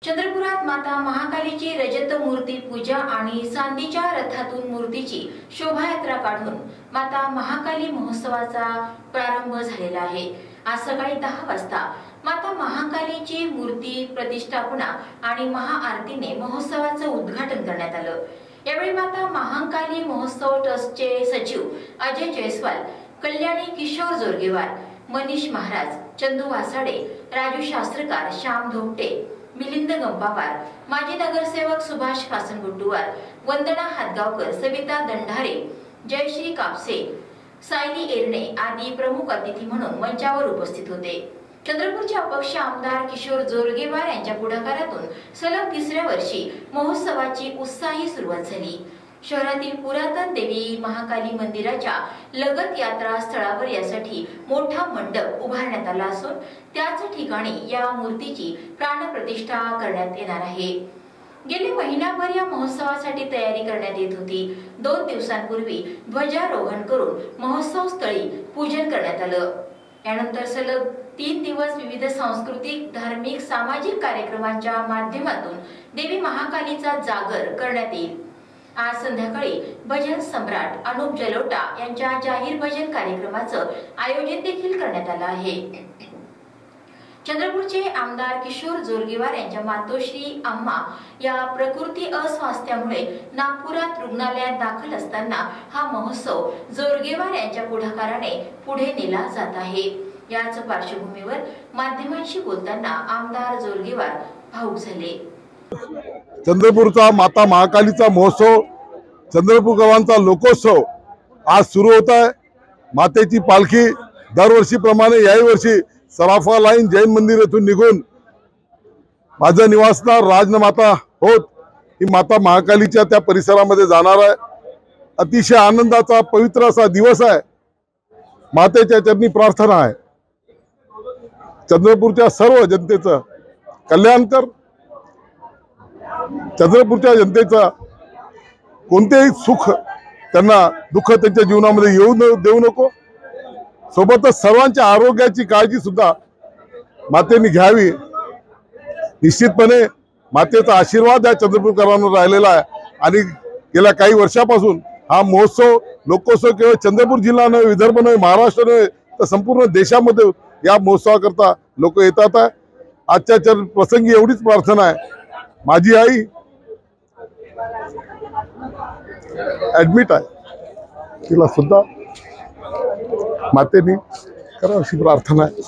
चंद्रपुरात माता महाकालीची रजत मूर्ती पूजा आणि चांदीच्या रथातून मूर्तीची शोभायात्रा काढून माता महाकाली महोत्सवाचा प्रारंभ झालेला आहे। आज सकाळी 10 वाजता माता महाकालीची मूर्ती प्रतिष्ठापना आणि महाआरतीने महोत्सवाचं उद्घाटन करण्यात आलं। यावेळी माता महाकाली महोत्सव ट्रस्टचे सचिव अजय जयस्वाल, कल्याणी किशोर जोरगेवार, मनीष महाराज, चंदू वासाडे, राजू शास्त्रकार, श्याम धोपटे, मिलिंद गंपावार, माजी नगरसेवक सुभाष कासनगुट्टूवार, वंदना हातगावकर, सविता दंडारे, जयश्री कापसे, सायली एरणे आदी प्रमुख अतिथी म्हणून मंचावर उपस्थित होते। चंद्रपूरचे अपक्ष आमदार किशोर जोरगेवार यांच्या पुढाकारातून सलग 3ऱ्या वर्षी महोत्सवाची उत्साही सुरुवात झाली। शहरातील पुरातन देवी महाकाली मंदिराच्या लगत यात्रा स्थळावर यासाठी मोठा मंडप उभारण्यात आला असून त्याच ठिकाणी या मूर्तीची प्राणप्रतिष्ठा करण्यात येणार आहे। गेली महिनाभर या महोत्सवासाठी तयारी करण्यात येत होती। 2 दिवसांपूर्वी ध्वजारोहण करून महोत्सव स्थळी पूजन करण्यात आलं। यानंतर सलग 3 दिवस विविध सांस्कृतिक, धार्मिक, सामाजिक कार्यक्रमांच्या माध्यमातून देवी महाकालीचा जागर करण्यात येईल। आज संध्याकाळी भजन सम्राट अनुप जलोटा यांच्या जाहीर भजन कार्यक्रमाचं आयोजन देखील करण्यात आलं आहे। चंद्रपूरचे आमदार किशोर जोरगेवार यांच्या मातोश्री अम्मा या प्रकृती अस्वास्थ्यामुळे नागपुरात रुग्णालयात दाखल असताना हा महोत्सव जोरगेवार यांच्या पुढाकाराने पुढे नेला जात आहे। याच पार्श्वभूमीवर माध्यमांशी बोलताना आमदार जोरगेवार भावुक झाले। चंद्रपूरचा माता महाकालीचा महोत्सव, चंद्रपूरकरांचा लोकोत्सव आज सुरू होत आहे। मातेची पालखी दरवर्षीप्रमाणे याही वर्षी सराफा लाईन जैन मंदिर येथून निघून माझं निवासस्थान राजमाता होत ही माता महाकालीच्या त्या परिसरामध्ये जाणार आहे। अतिशय आनंदाचा पवित्र असा दिवस आहे। मातेच्या चरणी प्रार्थना आहे चंद्रपूरच्या सर्व जनतेचं कल्याण कर। चंद्रपूरच्या जनतेचा कोणतेही सुख त्यांना दुःख त्यांच्या जीवनामध्ये येऊ देऊ नको। सोबतच सर्वांच्या आरोग्याची काळजी सुद्धा मातेने घ्यावी। निश्चितपणे मातेचा आशीर्वाद या चंद्रपूरकरांवर राहिलेला आहे आणि गेल्या काही वर्षापासून हा महोत्सव लोकोत्सव केवळ चंद्रपूर जिल्हा नव्हे, विदर्भ नव्हे, महाराष्ट्र नव्हे तर संपूर्ण देशामध्ये या महोत्सवाकरता लोक येतात आहे। आजच्या प्रसंगी एवढीच प्रार्थना आहे, माझी आई ऍडमिट आहे, तिला सुद्धा मातेने करावी अशी प्रार्थना आहे।